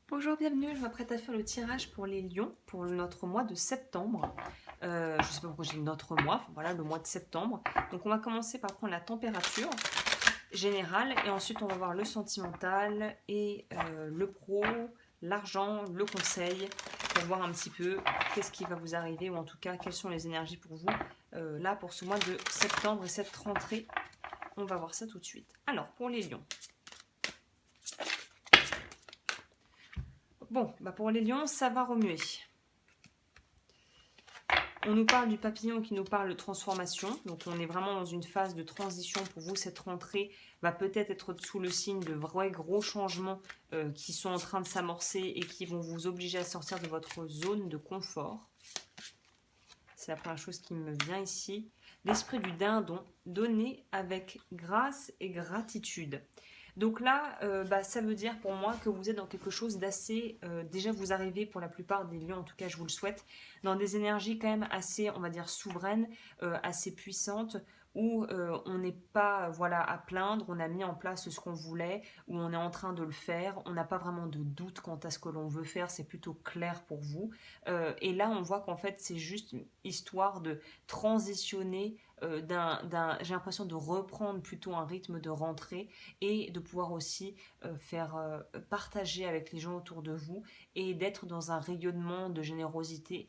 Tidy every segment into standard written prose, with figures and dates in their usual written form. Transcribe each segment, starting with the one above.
Bonjour, bienvenue, je m'apprête à faire le tirage pour les lions pour notre mois de septembre. Je ne sais pas pourquoi j'ai notre mois, enfin, voilà le mois de septembre. Donc on va commencer par prendre la température générale et ensuite on va voir le sentimental et le pro, l'argent, le conseil pour voir un petit peu qu'est-ce qui va vous arriver ou en tout cas quelles sont les énergies pour vous là pour ce mois de septembre et cette rentrée. On va voir ça tout de suite. Alors pour les lions. Bon, pour les lions, ça va remuer. On nous parle du papillon qui nous parle de transformation. Donc on est vraiment dans une phase de transition pour vous. Cette rentrée va peut-être être sous le signe de vrais gros changements qui sont en train de s'amorcer et qui vont vous obliger à sortir de votre zone de confort. C'est la première chose qui me vient ici. L'esprit du dindon, donné avec grâce et gratitude. Donc là, ça veut dire pour moi que vous êtes dans quelque chose d'assez... déjà, vous arrivez pour la plupart des lions, en tout cas je vous le souhaite, dans des énergies quand même assez, on va dire, souveraines, assez puissantes, où on n'est pas voilà, à plaindre, on a mis en place ce qu'on voulait, où on est en train de le faire, on n'a pas vraiment de doute quant à ce que l'on veut faire, c'est plutôt clair pour vous. Et là, on voit qu'en fait, c'est juste une histoire de transitionner j'ai l'impression de reprendre plutôt un rythme de rentrée et de pouvoir aussi faire partager avec les gens autour de vous et d'être dans un rayonnement de générosité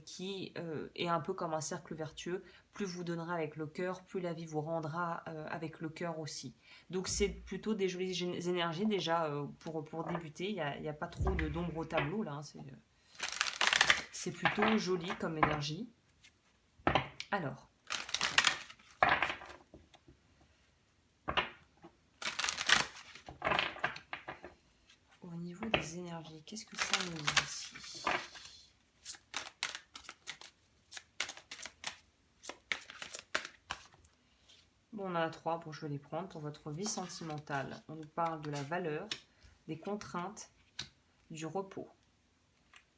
qui est un peu comme un cercle vertueux. Plus vous donnerez avec le cœur, plus la vie vous rendra avec le cœur aussi. Donc c'est plutôt des jolies énergies déjà pour débuter. Il n'y a pas trop d'ombre au tableau là. Hein, c'est plutôt joli comme énergie. Alors, au niveau des énergies, qu'est-ce que ça nous dit ici? Bon, on en a trois, bon, je vais les prendre. Pour votre vie sentimentale, on nous parle de la valeur, des contraintes, du repos.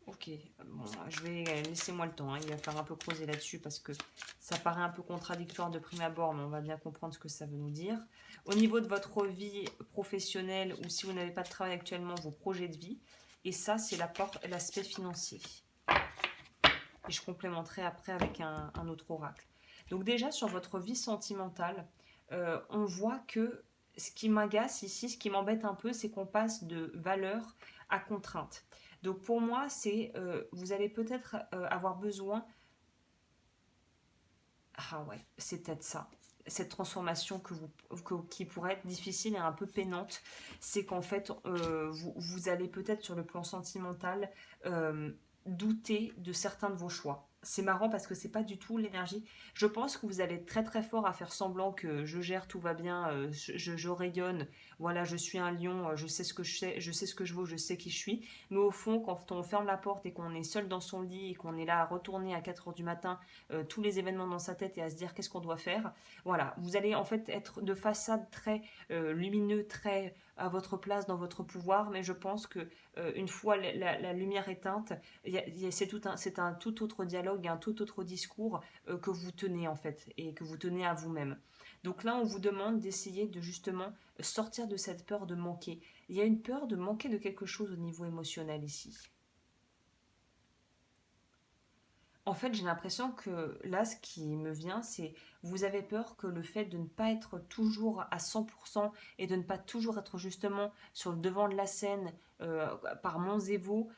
Ok, bon, je vais laissez-moi le temps, hein. Il va falloir un peu creuser là-dessus parce que ça paraît un peu contradictoire de prime abord, mais on va bien comprendre ce que ça veut nous dire. Au niveau de votre vie professionnelle ou si vous n'avez pas de travail actuellement, vos projets de vie. Et ça, c'est l'aspect financier. Et je complémenterai après avec un autre oracle. Donc déjà, sur votre vie sentimentale, on voit que ce qui m'agace ici, ce qui m'embête un peu, c'est qu'on passe de valeur à contrainte. Donc pour moi, c'est vous allez peut-être avoir besoin... Ah ouais, c'est peut-être ça. Cette transformation qui pourrait être difficile et un peu peinante, c'est qu'en fait, vous allez peut-être sur le plan sentimental douter de certains de vos choix. C'est marrant parce que c'est pas du tout l'énergie. Je pense que vous allez être très très fort à faire semblant que je gère, tout va bien, je rayonne. Voilà, je suis un lion, je sais ce que je sais, je sais ce que je vaux, je sais qui je suis. Mais au fond, quand on ferme la porte et qu'on est seul dans son lit et qu'on est là à retourner à 4 heures du matin tous les événements dans sa tête et à se dire qu'est-ce qu'on doit faire. Voilà, vous allez en fait être de façade très lumineux, très à votre place dans votre pouvoir, mais je pense que une fois la lumière éteinte, c'est un tout autre dialogue, un tout autre discours que vous tenez en fait et que vous tenez à vous-même. Donc là, on vous demande d'essayer de justement sortir de cette peur de manquer. Il y a une peur de manquer de quelque chose au niveau émotionnel ici. En fait, j'ai l'impression que là, ce qui me vient, c'est vous avez peur que le fait de ne pas être toujours à 100% et de ne pas toujours être justement sur le devant de la scène par monts et vaux,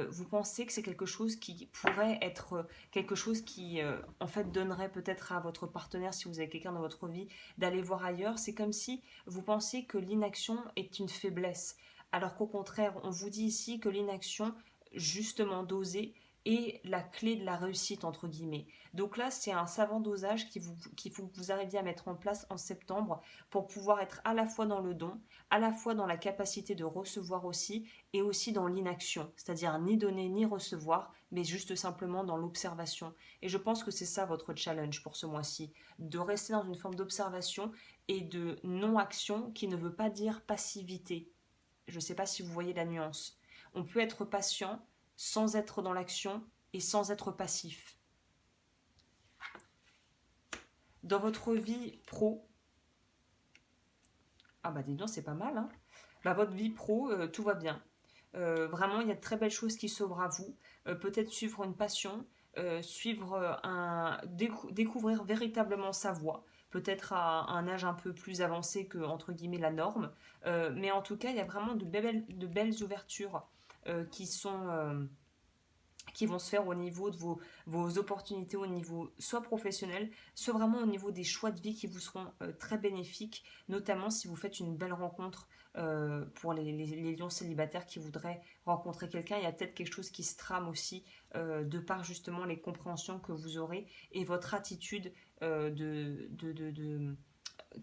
vous pensez que c'est quelque chose qui pourrait être quelque chose qui, en fait, donnerait peut-être à votre partenaire, si vous avez quelqu'un dans votre vie, d'aller voir ailleurs. C'est comme si vous pensiez que l'inaction est une faiblesse. Alors qu'au contraire, on vous dit ici que l'inaction, justement dosée, et la clé de la réussite entre guillemets. Donc là, c'est un savant dosage qu'il faut que vous arriviez à mettre en place en septembre pour pouvoir être à la fois dans le don, à la fois dans la capacité de recevoir aussi et aussi dans l'inaction, c'est-à-dire ni donner ni recevoir, mais juste simplement dans l'observation. Et je pense que c'est ça votre challenge pour ce mois-ci, de rester dans une forme d'observation et de non-action qui ne veut pas dire passivité. Je ne sais pas si vous voyez la nuance. On peut être patient sans être dans l'action et sans être passif. Dans votre vie pro, ah bah dis donc c'est pas mal, hein. Bah votre vie pro, tout va bien. Vraiment, il y a de très belles choses qui s'ouvrent à vous. Peut-être suivre une passion, découvrir véritablement sa voie. Peut-être à un âge un peu plus avancé que, entre guillemets, la norme. Mais en tout cas, il y a vraiment de belles ouvertures qui vont se faire au niveau de vos opportunités, au niveau soit professionnel, soit vraiment au niveau des choix de vie qui vous seront très bénéfiques, notamment si vous faites une belle rencontre pour les lions célibataires qui voudraient rencontrer quelqu'un. Il y a peut-être quelque chose qui se trame aussi de par justement les compréhensions que vous aurez et votre attitude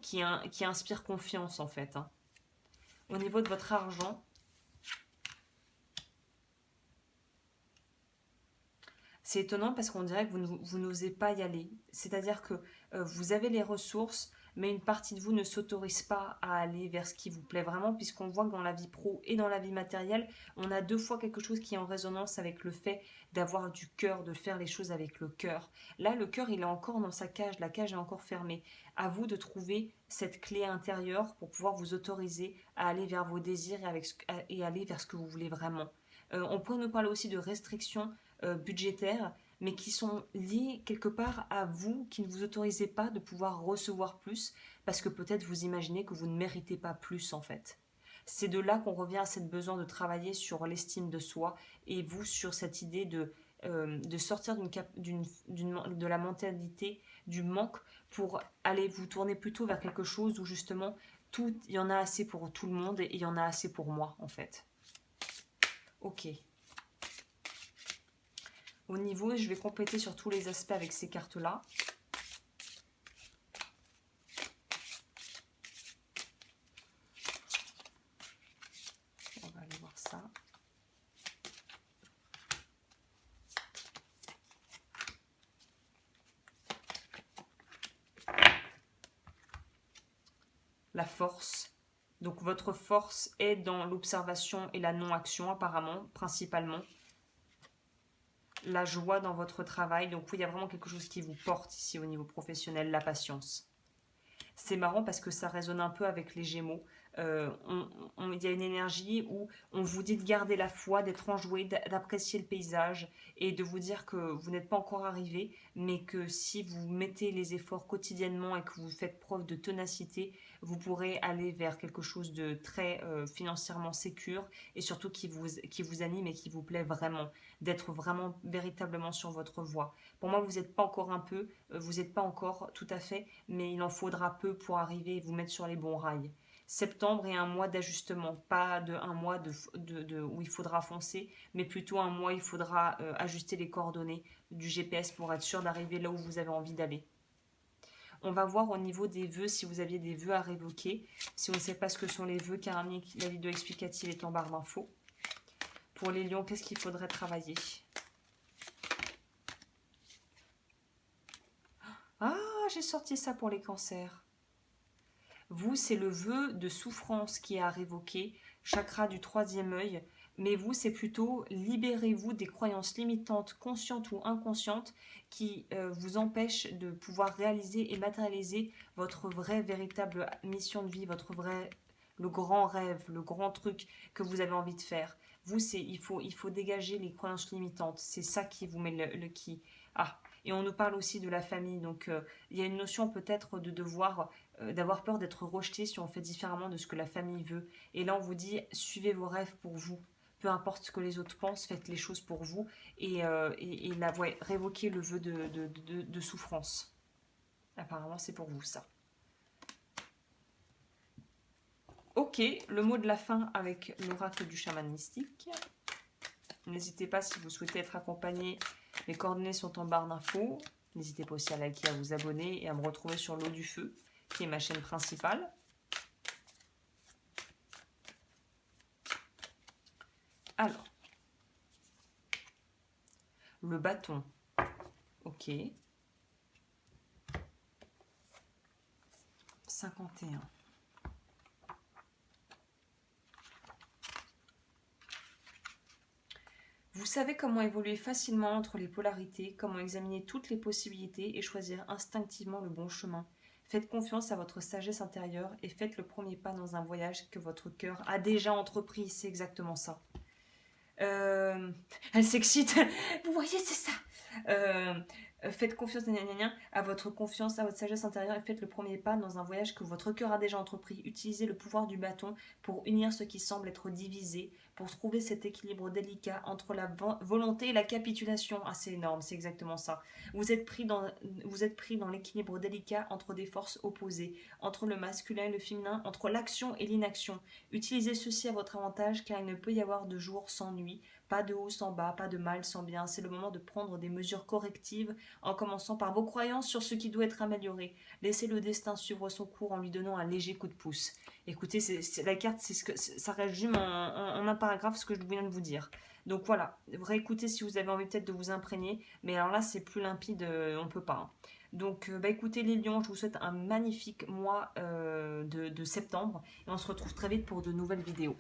qui inspire confiance en fait, hein. Au niveau de votre argent, c'est étonnant parce qu'on dirait que vous n'osez pas y aller. C'est-à-dire que vous avez les ressources, mais une partie de vous ne s'autorise pas à aller vers ce qui vous plaît vraiment, puisqu'on voit que dans la vie pro et dans la vie matérielle, on a deux fois quelque chose qui est en résonance avec le fait d'avoir du cœur, de faire les choses avec le cœur. Là, le cœur, il est encore dans sa cage, la cage est encore fermée. À vous de trouver cette clé intérieure pour pouvoir vous autoriser à aller vers vos désirs et aller vers ce que vous voulez vraiment. On pourrait nous parler aussi de restrictions budgétaires, mais qui sont liées quelque part à vous, qui ne vous autorisez pas de pouvoir recevoir plus, parce que peut-être vous imaginez que vous ne méritez pas plus en fait. C'est de là qu'on revient à cette besoin de travailler sur l'estime de soi et vous sur cette idée de sortir de la mentalité du manque pour aller vous tourner plutôt vers quelque chose où justement il y en a assez pour tout le monde et il y en a assez pour moi en fait. Ok. Au niveau, je vais compléter sur tous les aspects avec ces cartes-là. On va aller voir ça. La force. Donc votre force est dans l'observation et la non-action apparemment, principalement. La joie dans votre travail. Donc oui, il y a vraiment quelque chose qui vous porte ici au niveau professionnel, la patience. C'est marrant parce que ça résonne un peu avec les Gémeaux. Il y a une énergie où on vous dit de garder la foi, d'être enjoué, d'apprécier le paysage et de vous dire que vous n'êtes pas encore arrivé, mais que si vous mettez les efforts quotidiennement et que vous faites preuve de ténacité, vous pourrez aller vers quelque chose de très financièrement sécure et surtout qui vous anime et qui vous plaît vraiment, d'être vraiment véritablement sur votre voie. Pour moi, vous n'êtes pas encore un peu, vous n'êtes pas encore tout à fait, mais il en faudra peu pour arriver et vous mettre sur les bons rails. Septembre est un mois d'ajustement, pas un mois où il faudra foncer, mais plutôt un mois où il faudra ajuster les coordonnées du GPS pour être sûr d'arriver là où vous avez envie d'aller. On va voir au niveau des vœux si vous aviez des vœux à révoquer. Si on ne sait pas ce que sont les vœux karmiques, la vidéo explicative est en barre d'infos. Pour les lions, qu'est-ce qu'il faudrait travailler? Ah, j'ai sorti ça pour les cancers. Vous, c'est le vœu de souffrance qui est à révoquer, chakra du troisième œil. Mais vous, c'est plutôt libérez-vous des croyances limitantes, conscientes ou inconscientes, qui vous empêchent de pouvoir réaliser et matérialiser votre vraie, véritable mission de vie, le grand rêve, le grand truc que vous avez envie de faire. Vous, il faut dégager les croyances limitantes. C'est ça qui vous met le qui. Ah, et on nous parle aussi de la famille. Donc, il y a une notion peut-être d'avoir peur d'être rejeté si on fait différemment de ce que la famille veut. Et là, on vous dit, suivez vos rêves pour vous. Peu importe ce que les autres pensent, faites les choses pour vous. Révoquez le vœu de souffrance. Apparemment, c'est pour vous, ça. Ok, le mot de la fin avec l'oracle du chaman mystique. N'hésitez pas si vous souhaitez être accompagné. Les coordonnées sont en barre d'infos. N'hésitez pas aussi à liker, à vous abonner et à me retrouver sur l'eau du feu, qui est ma chaîne principale. Alors, le bâton. Ok. 51. Vous savez comment évoluer facilement entre les polarités, comment examiner toutes les possibilités et choisir instinctivement le bon chemin. Faites confiance à votre sagesse intérieure et faites le premier pas dans un voyage que votre cœur a déjà entrepris. C'est exactement ça. Elle s'excite. Vous voyez, c'est ça. Euh, Faites confiance gna, gna, gna, à votre confiance, à votre sagesse intérieure et faites le premier pas dans un voyage que votre cœur a déjà entrepris. Utilisez le pouvoir du bâton pour unir ce qui semble être divisé, pour trouver cet équilibre délicat entre la volonté et la capitulation. Ah, c'est énorme, c'est exactement ça. Vous êtes pris dans l'équilibre délicat entre des forces opposées, entre le masculin et le féminin, entre l'action et l'inaction. Utilisez ceci à votre avantage car il ne peut y avoir de jour sans nuit, pas de haut sans bas, pas de mal sans bien. C'est le moment de prendre des mesures correctives en commençant par vos croyances sur ce qui doit être amélioré. Laissez le destin suivre son cours en lui donnant un léger coup de pouce. Écoutez, la carte, ça résume en un paragraphe ce que je viens de vous dire. Donc voilà, réécoutez si vous avez envie peut-être de vous imprégner, mais alors là c'est plus limpide, on peut pas. Hein. Donc bah écoutez les lions, je vous souhaite un magnifique mois de septembre et on se retrouve très vite pour de nouvelles vidéos.